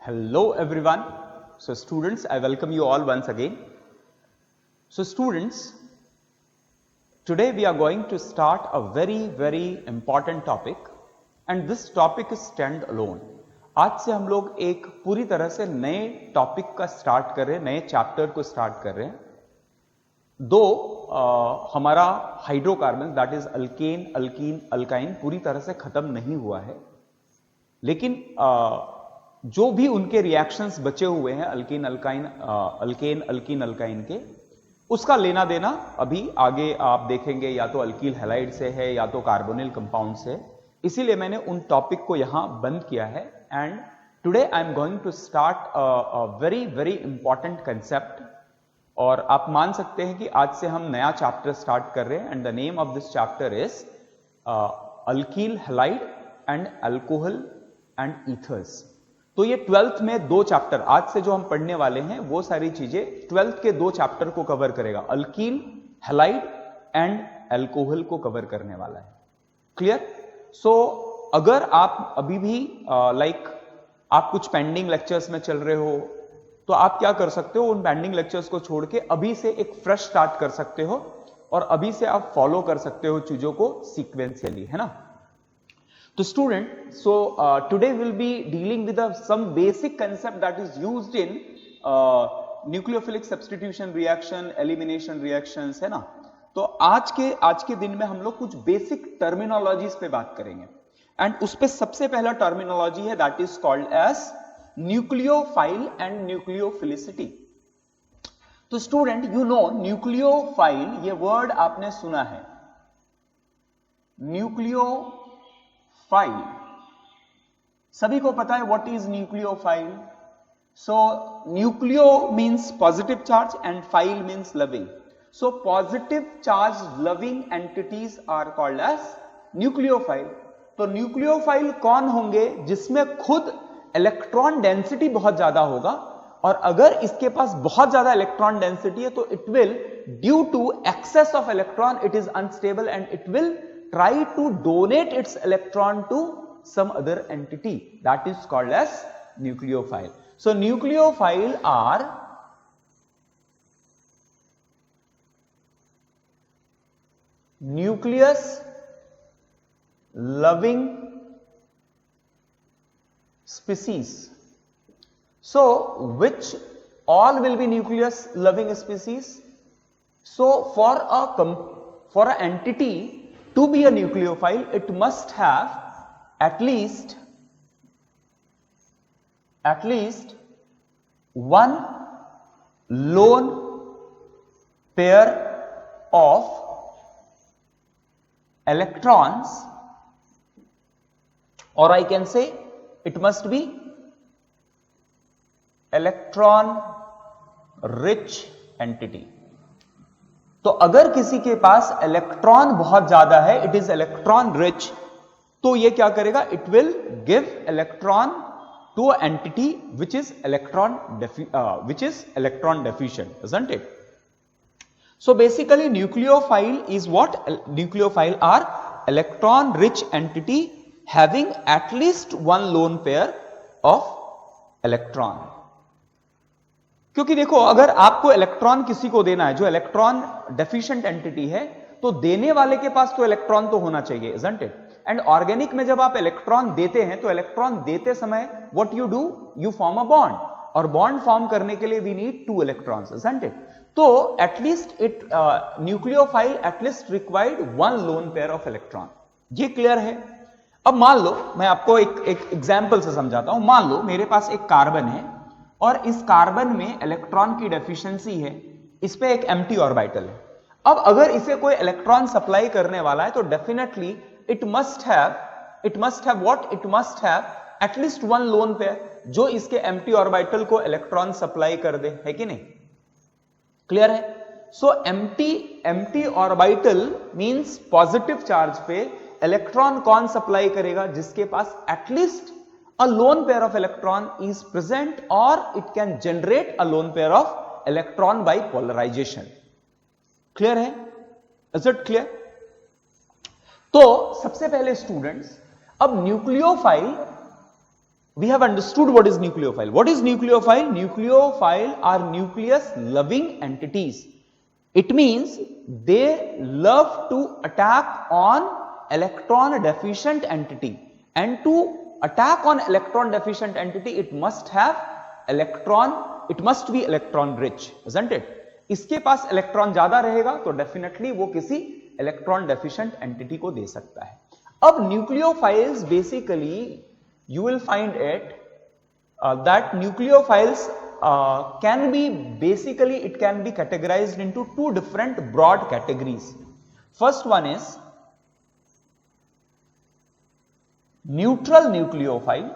Hello everyone. So students, I welcome you all once again. So students, today we are going to start a very important topic and this topic is stand alone. आज से हम लोग एक पूरी तरह से नए topic का स्टार्ट कर रहे हैं, नए चैप्टर को स्टार्ट कर रहे हैं. दो हमारा hydrocarbon that is alkane, alkyne, alkyne पूरी तरह से खत्म नहीं हुआ है, लेकिन जो भी उनके रिएक्शंस बचे हुए हैं alkyne, alkyne, alkane, alkyne, alkyne के, उसका लेना देना अभी आगे आप देखेंगे, या तो अल्कील हैलाइड से है या तो कार्बोनिल कंपाउंड से. इसीलिए मैंने उन टॉपिक को यहां बंद किया है. And today I am going to start a very important concept. और आप मान सकते हैं कि आज से हम नया चैप्टर स्टार्ट कर रहे हैं and the name of this chapter is alkyl halide and alcohol and ethers. तो ये 12th में दो चैप्टर आज से जो हम पढ़ने वाले हैं वो सारी चीजें 12th के दो चैप्टर को कवर करेगा. अल्कील, हैलाइड एंड अल्कोहल को कवर करने वाला है. क्लियर? सो अगर आप अभी भी आप कुछ पेंडिंग लेक्चर्स में चल रहे हो तो आप क्या कर सकते हो, उन पेंडिंग लेक्चर्स को छोड़ के अभी से एक फ्रेश स्टार्ट कर सकते हो और अभी से आप फॉलो कर सकते हो चीजों को सीक्वेंशियली, है ना. तो student, so today we'll be dealing with some basic concept that is used in nucleophilic substitution reaction, elimination reactions, है ना. तो आज के दिन में हम लोग कुछ बेसिक टर्मिनोलॉजीज पे बात करेंगे एंड उस पे सबसे पहला टर्मिनोलॉजी है that is called as nucleophile and nucleophilicity. तो स्टूडेंट, यू नो न्यूक्लियोफाइल, ये वर्ड आपने सुना है. न्यूक्लियोफाइल सभी को पता है what is nucleophile. So nucleo means positive charge and phile means loving. So positive charge loving entities are called as nucleophile. तो न्यूक्लियोफाइल कौन होंगे? जिसमें खुद इलेक्ट्रॉन डेंसिटी बहुत ज्यादा होगा, और अगर इसके पास बहुत ज्यादा इलेक्ट्रॉन डेंसिटी है तो it will, due to excess of electron, it is unstable and it will try to donate its electron to some other entity that is called as nucleophile. So nucleophile are nucleus loving species. So which all will be nucleus loving species? So for an entity to be a nucleophile, it must have at least one lone pair of electrons, or I can say it must be electron rich entity. तो अगर किसी के पास electron बहुत ज्यादा है, it is electron rich, तो ये क्या करेगा? It will give electron to a entity which is electron deficient, isn't it? So basically nucleophile is what? Nucleophile are electron rich entity having at least one lone pair of electron. क्योंकि देखो, अगर आपको electron किसी को देना है जो electron deficient entity है, तो देने वाले के पास तो इलेक्ट्रॉन तो होना चाहिए, isn't it? एंड ऑर्गेनिक में जब आप इलेक्ट्रॉन देते हैं तो इलेक्ट्रॉन देते समय what you do, you form a bond, और बॉन्ड फॉर्म करने के लिए we need two electrons, isn't it? तो at least it nucleophile at least required one lone pair of electron. ये क्लियर है? अब मान लो, मैं आपको एक एग्जाम्पल से समझाता हूं. मान लो मेरे पास एक कार्बन है और इस कार्बन में इलेक्ट्रॉन की डेफिशिएंसी है, इस पे एक एम्प्टी ऑर्बिटल है. अब अगर इसे कोई इलेक्ट्रॉन सप्लाई करने वाला है तो definitely it must have what? It must have at least one lone pair जो इसके एम्प्टी ऑर्बिटल को इलेक्ट्रॉन सप्लाई कर दे, है कि नहीं? क्लियर है? सो empty orbital means positive charge पे इलेक्ट्रॉन कौन सप्लाई करेगा? जिसके पास at least a lone pair of electron is present, or it can generate a lone pair of electron by polarization. Clear है? Is it clear? तो सबसे पहले students, अब nucleophile We have understood what is nucleophile. What is nucleophile? Nucleophile are nucleus loving entities. It means they love to attack on electron deficient entity, and to attack on electron deficient entity it must have electron, it must be electron rich, isn't it? इसके पास electron ज्यादा रहेगा तो definitely वो किसी electron deficient entity को दे सकता है. अब nucleophiles basically you will find it that nucleophiles can be basically, it can be categorized into two different broad categories. First one is neutral nucleophile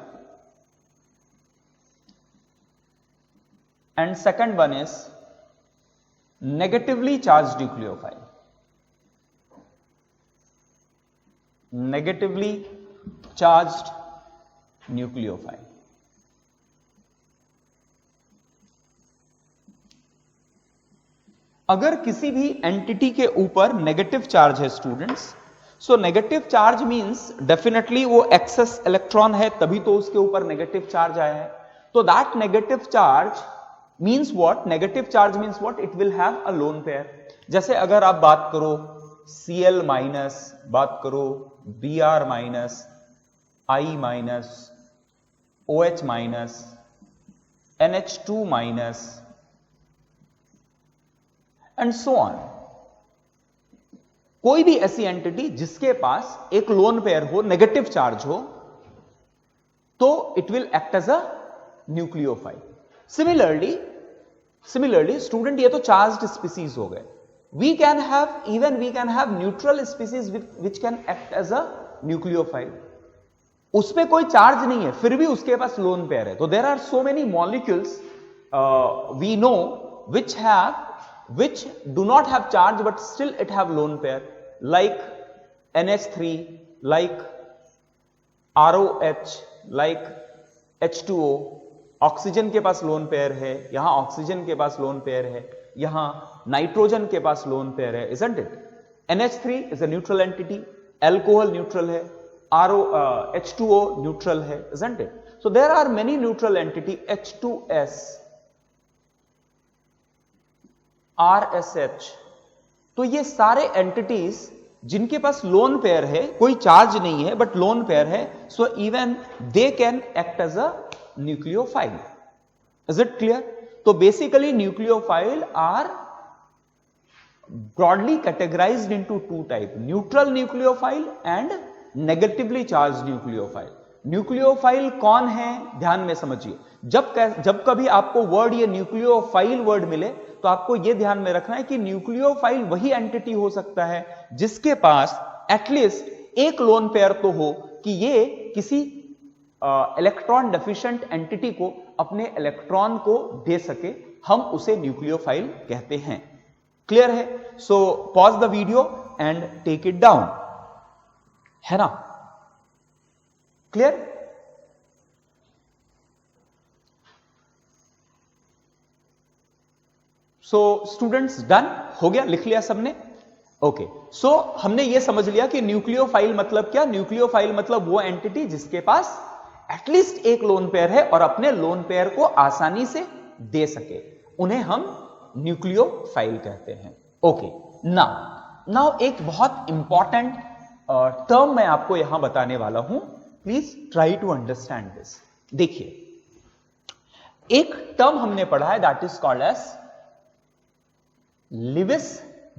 and second one is negatively charged nucleophile. Negatively charged nucleophile. अगर किसी भी entity के ऊपर negative charge है students, so negative charge means definitely वो access electron है तभी तो उसके ऊपर नेगेटिव चार्ज आया है. तो that negative charge means what? Negative charge means what? It will have a lone pair. जैसे अगर आप बात करो Cl माइनस, बात करो Br minus, I minus, OH minus, NH2 minus and so on. कोई भी ऐसी एंटिटी जिसके पास एक लोन पेयर हो, नेगेटिव चार्ज हो, तो it will act as a nucleophile. Similarly student ये तो चार्ज्ड स्पीसीज हो गए. We can have neutral species which can act as a nucleophile. उसपे कोई चार्ज नहीं है फिर भी उसके पास लोन पेयर है. तो there are so many molecules we know which do not have charge but still it have lone pair, like NH3, like ROH, like H2O. Oxygen के पास लोन पेयर है, यहां ऑक्सीजन के पास लोन पेयर है, यहां nitrogen के पास lone pair है, isn't it? NH3 is a neutral entity, alcohol neutral है, H2O neutral है, isn't it? So there are many neutral entity, H2S, RSH. तो ये सारे एंटिटीज जिनके पास लोन पेयर है, कोई चार्ज नहीं है बट लोन पेयर है, so even they can act as a nucleophile. Is it clear? तो basically nucleophile are broadly categorized into two type, neutral nucleophile and negatively charged nucleophile. Nucleophile कौन है ध्यान में समझिए. जब कभी आपको वर्ड ये न्यूक्लियोफाइल वर्ड मिले तो आपको ये ध्यान में रखना है कि न्यूक्लियोफाइल वही एंटिटी हो सकता है जिसके पास एटलीस्ट एक लोन पेयर तो हो कि ये किसी इलेक्ट्रॉन डेफिशिएंट एंटिटी को अपने इलेक्ट्रॉन को दे सके. हम उसे न्यूक्लियोफाइल कहते हैं. क्लियर है? So pause the video and take it down. है ना? क्लियर? सो स्टूडेंट्स डन हो गया, लिख लिया सबने? ओके. सो हमने यह समझ लिया कि न्यूक्लियोफाइल मतलब क्या. न्यूक्लियोफाइल मतलब वो एंटिटी जिसके पास एटलीस्ट एक लोन पेयर है और अपने लोन पेयर को आसानी से दे सके, उन्हें हम न्यूक्लियोफाइल कहते हैं. ओके. नाउ एक बहुत इंपॉर्टेंट टर्म मैं आपको यहां बताने वाला हूं. Please try to understand this. देखिए, एक टर्म हमने पढ़ा है that is called as Lewis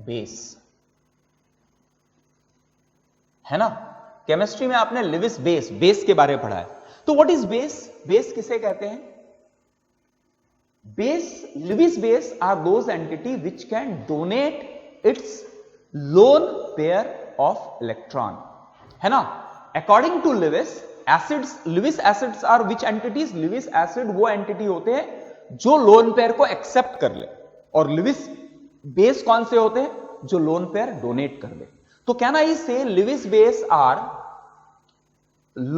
base. है ना? केमिस्ट्री में आपने लिविस बेस के बारे में पढ़ा है. तो व्हाट इज बेस? बेस किसे कहते हैं? Lewis base are those entity which can donate its lone pair of electron. है ना? According to Lewis acids are which entities? Lewis acid वो entity होते हैं जो lone pair को accept कर ले, और Lewis base कौन से होते हैं? जो lone pair donate कर ले. तो can I say Lewis base are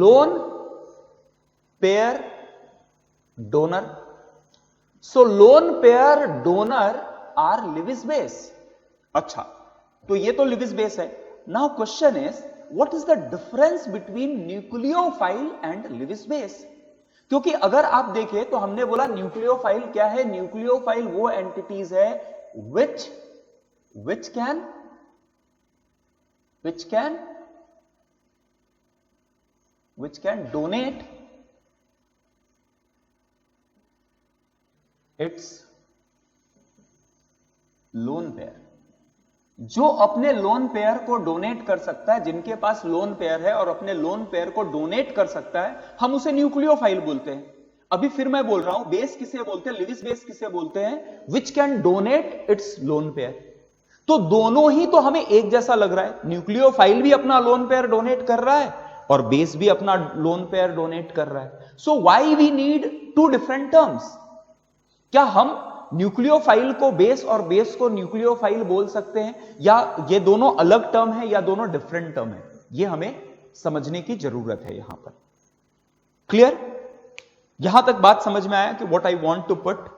lone pair donor? So lone pair donor are Lewis base. अच्छा, तो ये तो Lewis base है. Now question is, what is the difference between nucleophile and Lewis base? क्योंकि अगर आप देखें तो हमने बोला न्यूक्लियोफाइल क्या है, न्यूक्लियोफाइल वो एंटिटीज है which can donate its lone pair, जो अपने लोन पेयर को डोनेट कर सकता है, जिनके पास लोन पेयर है और अपने लोन पेयर को डोनेट कर सकता है, हम उसे न्यूक्लियोफाइल बोलते हैं। अभी फिर मैं बोल रहा हूं, बेस किसे बोलते हैं, लिविस बेस किसे बोलते हैं, विच can donate it's lone pair. तो दोनों ही तो हमें एक जैसा लग रहा है, न्यूक्लियोफाइल भी अपना लोन पेयर डोनेट कर रहा है और बेस भी अपना लोन पेयर डोनेट कर रहा है। So why we need two different terms? क्या हम न्यूक्लियोफाइल को बेस और बेस को न्यूक्लियोफाइल बोल सकते हैं, या ये दोनों अलग टर्म है या दोनों डिफरेंट टर्म है? ये हमें समझने की जरूरत है यहां पर। क्लियर? यहां तक बात समझ में आया कि what I want to put?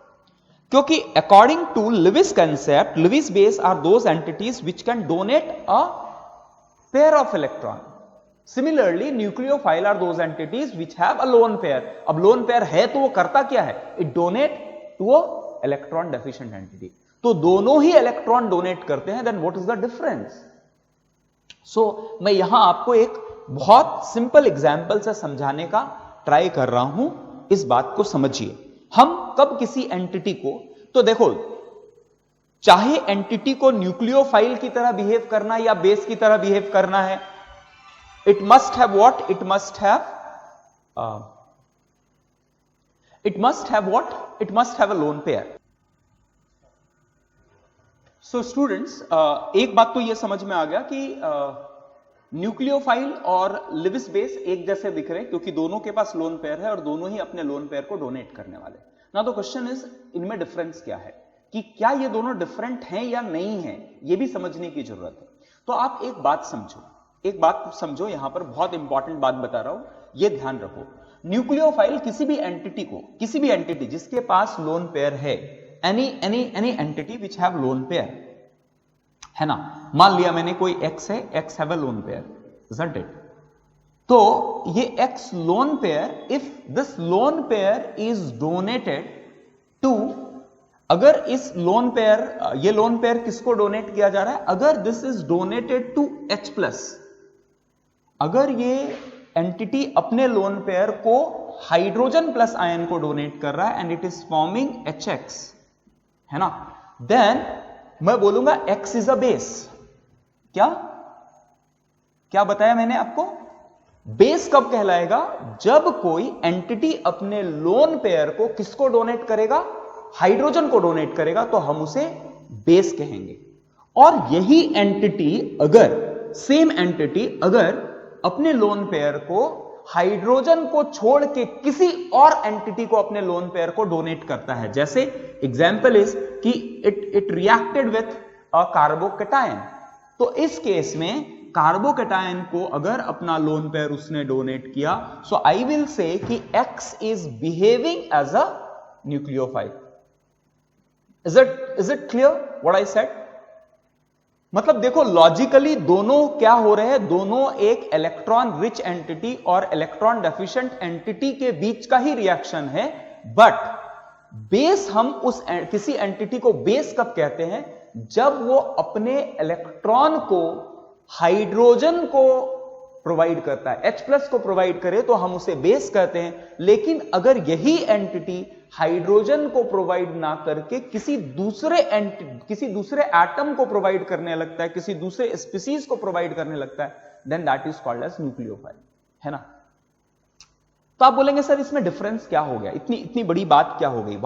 क्योंकि according to Lewis concept, Lewis base are those entities which can donate a pair of electron. Similarly nucleophile are those entities which have a lone pair. अब lone pair है तो वो करता क्या है? It donate to a electron deficient entity. तो दोनों ही इलेक्ट्रॉन डोनेट करते हैं, then what is the difference? So मैं यहां आपको एक बहुत सिंपल एग्जांपल से समझाने का ट्राई कर रहा हूं, इस बात को समझिए। हम कब किसी एंटिटी को, तो देखो, चाहे एंटिटी को न्यूक्लियोफाइल की तरह बिहेव करना या बेस की तरह बिहेव करना है, it must have what? It must have a lone pair. So students, एक बात तो यह समझ में आ गया कि न्यूक्लियोफाइल और लिविस बेस एक जैसे दिख रहे हैं क्योंकि दोनों के पास लोन पेयर है और दोनों ही अपने लोन पेयर को डोनेट करने वाले। ना तो क्वेश्चन इज, इनमें डिफरेंस क्या है, कि क्या ये दोनों डिफरेंट हैं या नहीं है, ये भी समझने की जरूरत है। तो आप एक बात समझो, यहां पर बहुत इंपॉर्टेंट बात बता रहा हूं, ये ध्यान रखो। न्यूक्लियोफाइल किसी भी एंटिटी जिसके पास लोन पेयर है, any entity which have lone pair, है ना, मान लिया मैंने कोई x है, x have a lone pair, isn't it? तो ये x lone pair, if this lone pair is donated to, अगर इस लोन पेयर, ये लोन पेयर किसको डोनेट किया जा रहा है? अगर this is donated to H+, अगर ये एंटिटी अपने लोन पेयर को हाइड्रोजन प्लस आयन को डोनेट कर रहा है and it is forming HX, है ना, देन मैं बोलूंगा X इज अ बेस। क्या बताया मैंने आपको? बेस कब कहलाएगा? जब कोई एंटिटी अपने लोन पेयर को किसको डोनेट करेगा? हाइड्रोजन को डोनेट करेगा, तो हम उसे बेस कहेंगे। और यही एंटिटी अगर, सेम एंटिटी अगर अपने लोन पेयर को हाइड्रोजन को छोड़ के किसी और एंटिटी को अपने लोन पेयर को डोनेट करता है, जैसे एग्जांपल इज कि it reacted with a carbocation, तो इस केस में कार्बोकेटायन को अगर अपना लोन पेयर उसने डोनेट किया, सो आई विल से कि X is behaving as a nucleophile. Is it clear what I said? मतलब देखो, लॉजिकली दोनों क्या हो रहे हैं, दोनों एक इलेक्ट्रॉन रिच एंटिटी और इलेक्ट्रॉन डेफिशिएंट एंटिटी के बीच का ही रिएक्शन है। बट बेस, हम उस किसी एंटिटी को बेस कब कहते हैं? जब वो अपने इलेक्ट्रॉन को हाइड्रोजन को प्रोवाइड करता है, H+ को प्रोवाइड करे तो हम उसे बेस कहते हैं। लेकिन अगर यही एंटिटी हाइड्रोजन को प्रोवाइड ना करके किसी दूसरे एटम को प्रोवाइड करने लगता है, किसी दूसरे स्पीसीज को प्रोवाइड करने लगता है, then that is called as nucleophile, है ना। तो आप बोलेंगे सर इसमें डिफरेंस क्या हो गया, इतनी बड़ी बात क्या हो गई?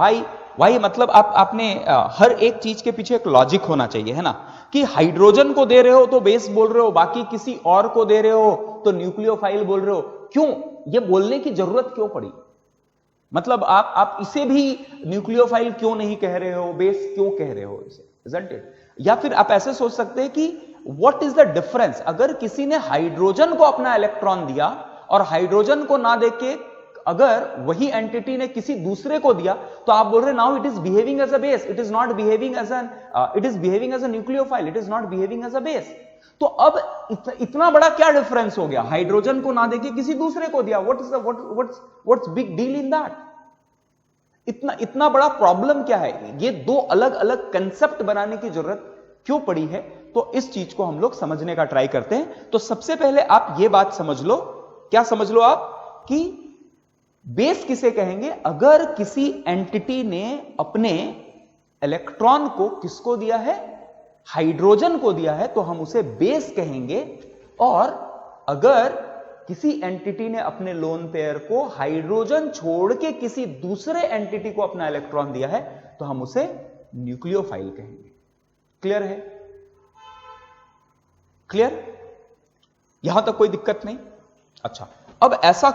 भाई मतलब आपने हर एक चीज के पीछे एक लॉजिक होना चाहिए, है ना, कि हाइड्रोजन को दे रहे हो तो बेस बोल रहे हो, बाकी किसी और को दे रहे हो तो न्यूक्लियोफाइल बोल रहे हो। क्यों ये बोलने की जरूरत क्यों पड़ी? मतलब आप इसे भी न्यूक्लियोफाइल क्यों नहीं कह रहे हो, बेस क्यों कह रहे हो इसे, isn't it? या फिर आप ऐसे सोच सकते हैं कि व्हाट इज द डिफरेंस, अगर किसी ने हाइड्रोजन को अपना इलेक्ट्रॉन दिया और हाइड्रोजन को ना देके अगर वही एंटिटी ने किसी दूसरे को दिया, तो आप बोल रहे now it is behaving as a base, it is behaving as a nucleophile, it is not behaving as a base. तो अब इतना बड़ा क्या डिफरेंस हो गया, हाइड्रोजन को ना देके किसी दूसरे को दिया, what's big deal in that? इतना बड़ा प्रॉब्लम क्या है? ये दो अलग अलग कंसेप्ट बनाने की जरूरत क्यों पड़ी है? तो इस चीज को हम लोग समझने का ट्राई करते हैं। तो सबसे पहले आप ये बात समझ लो, क्या समझ लो आप, कि बेस किसे कहेंगे? अगर किसी एंटिटी ने अपने इलेक्ट्रॉन को किसको दिया है? हाइड्रोजन को दिया है, तो हम उसे बेस कहेंगे। और अगर किसी एंटिटी ने अपने लोन पेयर को हाइड्रोजन छोड़ के किसी दूसरे एंटिटी को अपना इलेक्ट्रॉन दिया है, तो हम उसे न्यूक्लियोफाइल कहेंगे। क्लियर है? क्लियर? यहां तक कोई दिक्कत नहीं? अच्छा, अब ऐसा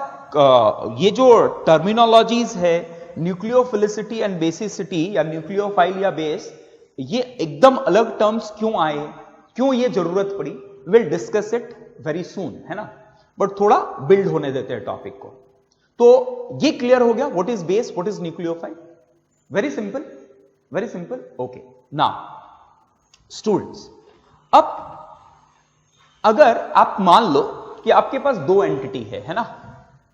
ये जो टर्मिनोलॉजीज है, न्यूक्लियोफिलिसिटी एंड बेसिसिटी, या न्यूक्लियोफाइल या बेस, ये एकदम अलग टर्म्स क्यों आए, क्यों ये जरूरत पड़ी? Will discuss it very soon, है ना? बट थोड़ा बिल्ड होने देते हैं टॉपिक को। तो ये क्लियर हो गया, what is base, what is nucleophile? Very simple, very simple. Okay, now students, अब अगर आप मान लो कि आपके पास दो एंटिटी है ना?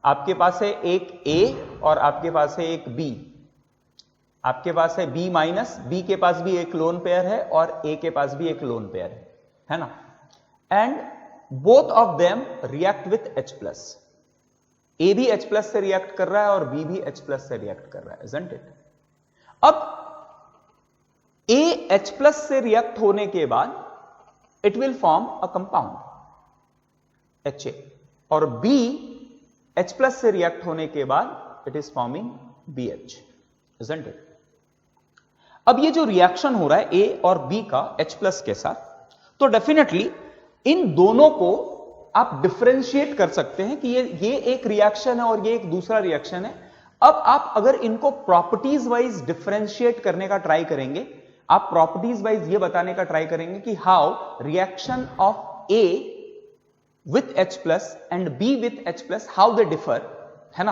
आपके पास है एक A और आपके पास है एक B। आपके पास है B माइनस, B के पास भी एक लोन पेयर है और A के पास भी एक लोन पेयर है ना? And both of them react with H plus. A भी H प्लस से रिएक्ट कर रहा है और B भी H प्लस से रिएक्ट कर रहा है, isn't it? अब A H प्लस से रिएक्ट होने के बाद it will form a compound HA, और B H प्लस से रिएक्ट होने के बाद it is forming BH, isn't it? अब ये जो रिएक्शन हो रहा है A और B का H प्लस के साथ, तो डेफिनेटली इन दोनों को आप डिफरेंशिएट कर सकते हैं कि ये एक रिएक्शन है और ये एक दूसरा रिएक्शन है। अब आप अगर इनको प्रॉपर्टीज वाइज डिफरेंशिएट करने का ट्राई करेंगे, आप प्रॉपर्टीज वाइज ये बताने का ट्राई करेंगे कि how reaction of A with H plus and B with H plus, how they differ, है ना?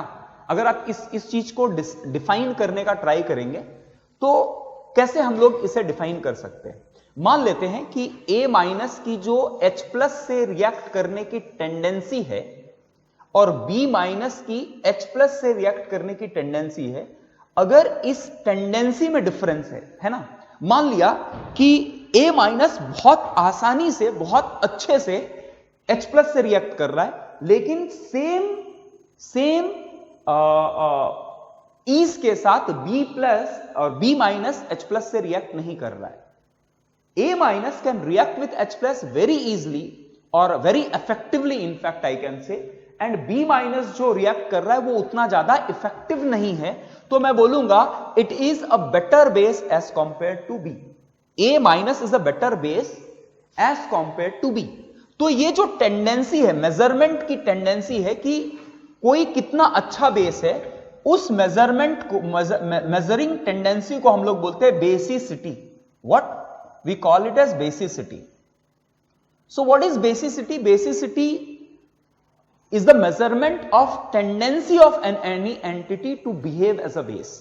अगर आप इस चीज को डिफाइन करने का ट्राई करेंगे, तो कैसे हम लोग इसे डिफाइन कर सकते हैं? मान लेते हैं कि A माइनस की जो H प्लस से रिएक्ट करने की टेंडेंसी है और B माइनस की H प्लस से रिएक्ट करने की टेंडेंसी है, अगर इस टेंडेंसी में डिफरेंस है ना? मान लिया कि A माइनस बहुत आसानी से, बहुत अच्छे से H प्लस से रिएक्ट कर रहा है, लेकिन सेम ईज के साथ B प्लस और B माइनस H प्लस से रिएक्ट नहीं कर रहा है। A minus can react with H plus very easily और very effectively, in fact I can say, and B minus जो रिएक्ट कर रहा है वो उतना ज्यादा इफेक्टिव नहीं है, तो मैं बोलूंगा it is a better base as compare to B। A minus is a better base as compare to B। तो ये जो टेंडेंसी है, मेजरमेंट की टेंडेंसी है कि कोई कितना अच्छा बेस है, उस मेजरमेंट को, मेजरिंग टेंडेंसी को हम लोग बोलते हैं basicity. What we call it as basicity. So what is basicity? Basicity is the measurement of tendency of any entity to behave as a base.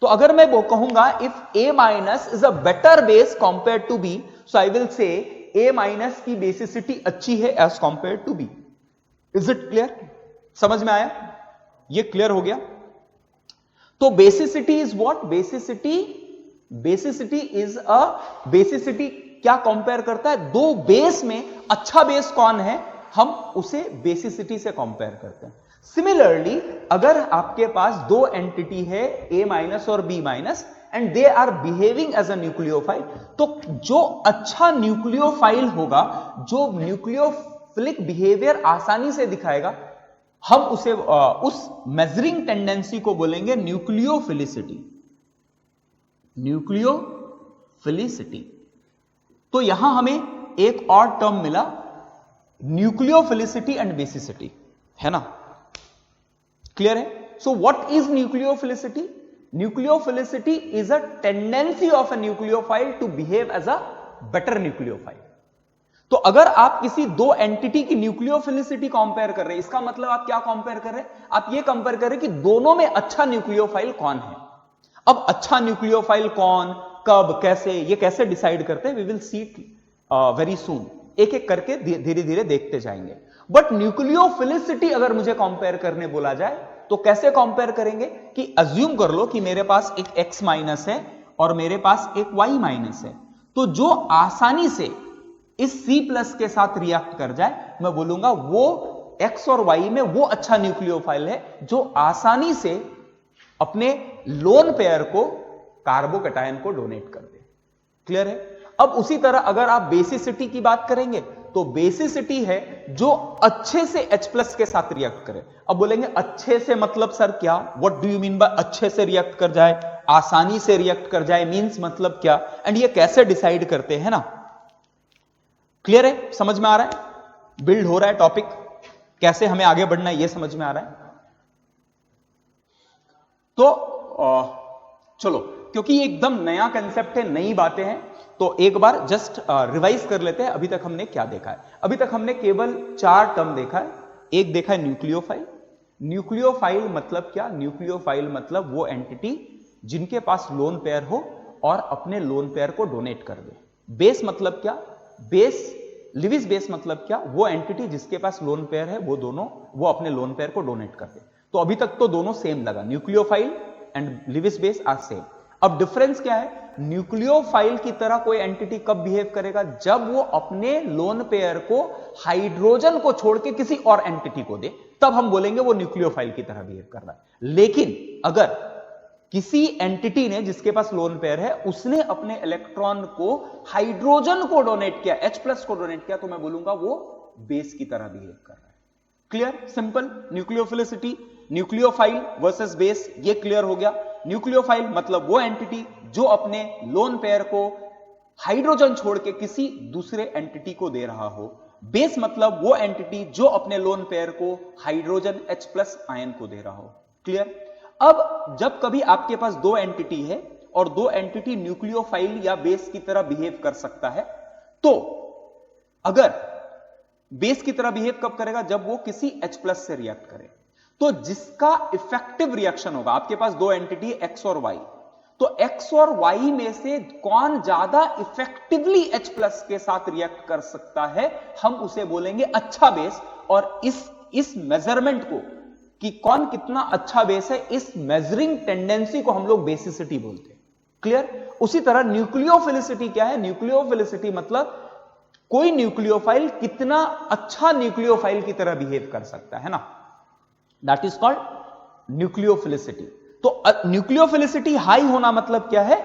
तो अगर मैं वो कहूंगा if A minus is a better base compared to B, so I will say A minus की basicity अच्छी है as compared to B. Is it clear? समझ में आया? ये क्लियर हो गया? तो basicity is what? Basicity is a, basicity क्या कंपेयर करता है? दो बेस में अच्छा बेस कौन है, हम उसे बेसिसिटी से कंपेयर करते हैं। सिमिलरली अगर आपके पास दो एंटिटी है A माइनस और B minus and they are behaving as a nucleophile, तो जो अच्छा न्यूक्लियोफाइल होगा, जो न्यूक्लियोफिलिक बिहेवियर आसानी से दिखाएगा, हम उसे उस मेजरिंग टेंडेंसी को बोलेंगे न्यूक्लियोफिलिसिटी। न्यूक्लियोफिलिसिटी। तो यहां हमें एक और टर्म मिला, न्यूक्लियोफिलिसिटी एंड बेसिसिटी, है ना? क्लियर है? So what is nucleophilicity? Nucleophilicity is a tendency of a nucleophile to behave as a better nucleophile. तो अगर आप किसी दो एंटिटी की न्यूक्लियोफिलिसिटी कंपेयर कर रहे हैं, इसका मतलब आप क्या कंपेयर कर रहे हैं? आप ये कंपेयर कर रहे हैं कि दोनों में अच्छा न्यूक्लियोफाइल कौन है। अब अच्छा न्यूक्लियोफाइल कौन, कब, कैसे, ये कैसे डिसाइड करते हैं? We will see very soon. एक एक करके धीरे धीरे देखते जाएंगे। बट न्यूक्लियोफिलिसिटी अगर मुझे कंपेयर करने बोला जाए तो कैसे कंपेयर करेंगे कि अज्यूम कर लो कि मेरे पास एक x माइनस है और मेरे पास एक y माइनस है, तो जो आसानी से इस C प्लस के साथ रिएक्ट कर जाए मैं बोलूंगा वो x और y में वो अच्छा न्यूक्लियोफाइल है जो आसानी से अपने लोन पेयर को कार्बोकैटायन को डोनेट कर दे। क्लियर है? अब उसी तरह अगर आप बेसिसिटी की बात करेंगे तो बेसिसिटी है जो अच्छे से H प्लस के साथ रिएक्ट करे। अब बोलेंगे अच्छे से मतलब सर क्या, what do you mean by अच्छे से रिएक्ट कर जाए, आसानी से रिएक्ट कर जाए मींस मतलब क्या, एंड ये कैसे डिसाइड करते हैं ना? क्लियर है? समझ में आ रहा है? बिल्ड हो रहा है टॉपिक, कैसे हमें आगे बढ़ना है ये समझ में आ रहा है? तो चलो, क्योंकि ये एकदम नया कंसेप्ट है, नई बातें हैं, तो एक बार जस्ट रिवाइज कर लेते हैं अभी तक हमने क्या देखा है। अभी तक हमने केवल 4 टर्म देखा है। एक देखा है न्यूक्लियोफाइल। न्यूक्लियोफाइल मतलब क्या? न्यूक्लियोफाइल मतलब वो एंटिटी जिनके पास लोन पेयर हो और अपने लोन पेयर को डोनेट कर दे। बेस मतलब क्या? बेस, लिविस बेस मतलब क्या? वो एंटिटी जिसके पास लोन पेयर है वो अपने लोन पेयर को डोनेट कर दे। तो अभी तक तो दोनों सेम लगा, nucleophile and Lewis base are same. अब डिफरेंस क्या है? न्यूक्लियोफाइल की तरह कोई एंटिटी कब बिहेव करेगा? जब वो अपने लोन पेयर को हाइड्रोजन को छोड़ के किसी और एंटिटी को दे, तब हम बोलेंगे वो न्यूक्लियोफाइल की तरह बिहेव कर रहा है। लेकिन अगर किसी एंटिटी ने जिसके पास लोन पेयर है उसने अपने इलेक्ट्रॉन को हाइड्रोजन को डोनेट किया, H प्लस को डोनेट किया, तो मैं बोलूंगा वो बेस की तरह बिहेव कर रहा है। Clear? Simple. Nucleophilicity, nucleophile versus base, ये क्लियर हो गया। न्यूक्लियोफाइल मतलब वो एंटिटी जो अपने लोन पेयर को हाइड्रोजन छोड़ के किसी दूसरे एंटिटी को दे रहा हो। बेस मतलब वो एंटिटी जो अपने लोन पेयर को हाइड्रोजन H प्लस आयन को दे रहा हो। क्लियर? अब जब कभी आपके पास 2 एंटिटी है और 2 एंटिटी न्यूक्लियोफाइल या बेस की तरह बिहेव कर सकता है, तो अगर बेस की तरह बिहेव कब करेगा? जब वो किसी H प्लस से रिएक्ट करे। तो जिसका इफेक्टिव रिएक्शन होगा, आपके पास 2 एंटिटी X और Y, तो X और Y में से कौन ज्यादा इफेक्टिवली H प्लस के साथ रिएक्ट कर सकता है, हम उसे बोलेंगे अच्छा बेस। और इस मेजरमेंट को कि कौन कितना अच्छा बेस है, इस मेजरिंग टेंडेंसी को हम लोग बेसिसिटी बोलते हैं। क्लियर? उसी तरह न्यूक्लियोफिलिसिटी क्या है? न्यूक्लियोफिलिसिटी मतलब कोई न्यूक्लियोफाइल कितना अच्छा न्यूक्लियोफाइल की तरह बिहेव कर सकता है ना, दैट इज कॉल्ड न्यूक्लियोफिलिसिटी। तो न्यूक्लियोफिलिसिटी हाई होना मतलब क्या है?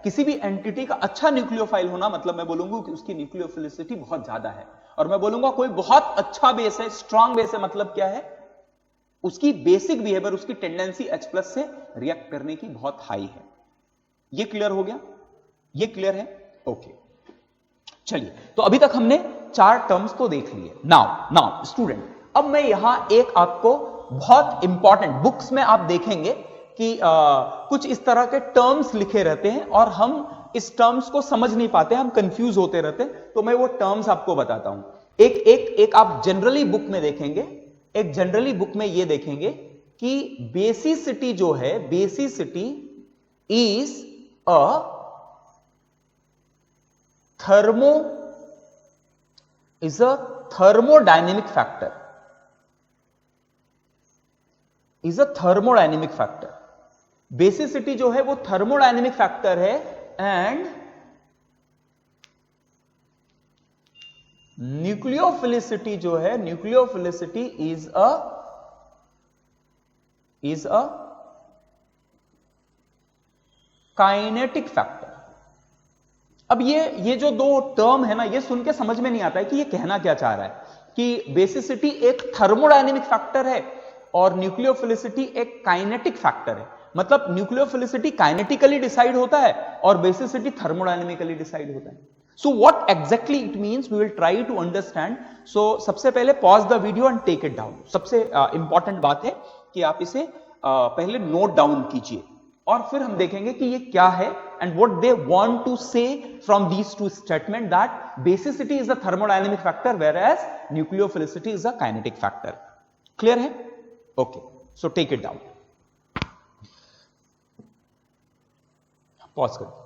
किसी भी एंटिटी का अच्छा न्यूक्लियोफाइल होना मतलब मैं बोलूंगा कि उसकी न्यूक्लियोफिलिसिटी बहुत ज्यादा है। और मैं बोलूंगा कोई बहुत अच्छा बेस है, स्ट्रांग बेस है, मतलब क्या है? उसकी बेसिक बिहेवियर, उसकी टेंडेंसी H प्लस से रिएक्ट करने की बहुत हाई है। ये क्लियर हो गया? ये क्लियर है? ओके, चलिए, तो अभी तक हमने 4 टर्म्स तो देख लिए। नाउ स्टूडेंट, अब मैं यहां एक आपको बहुत इंपॉर्टेंट, बुक्स में आप देखेंगे कि कुछ इस तरह के टर्म्स लिखे रहते हैं और हम इस टर्म्स को समझ नहीं पाते, हम कंफ्यूज होते रहते हैं। तो मैं वो टर्म्स आपको बताता हूं। एक आप जनरली बुक में देखेंगे, एक जनरली बुक में ये देखेंगे कि बेसिसिटी जो है, basicity is a thermodynamic factor, is a thermodynamic factor। Basicity जो है वो थर्मोडायनेमिक फैक्टर है एंड न्यूक्लियोफिलिसिटी जो है, nucleophilicity is a kinetic factor. अब ये जो 2 टर्म है ना, ये सुन के समझ में नहीं आता है कि ये कहना क्या चाह रहा है कि बेसिसिटी एक थर्मोडायनेमिक फैक्टर है और न्यूक्लियोफिलिसिटी एक काइनेटिक फैक्टर है। मतलब न्यूक्लियोफिलिसिटी काइनेटिकली डिसाइड होता है और बेसिसिटी थर्मोडायनेमिकली डिसाइड होता है। So what exactly it means, we will try to understand. So सबसे पहले pause the video and take it down. सबसे इंपॉर्टेंट बात है कि आप इसे पहले नोट डाउन कीजिए और फिर हम देखेंगे कि ये क्या है and what they want to say from these 2 statement, that basicity is a thermodynamic factor whereas nucleophilicity is a kinetic factor. Clear है? Okay, so take it down, pause करो।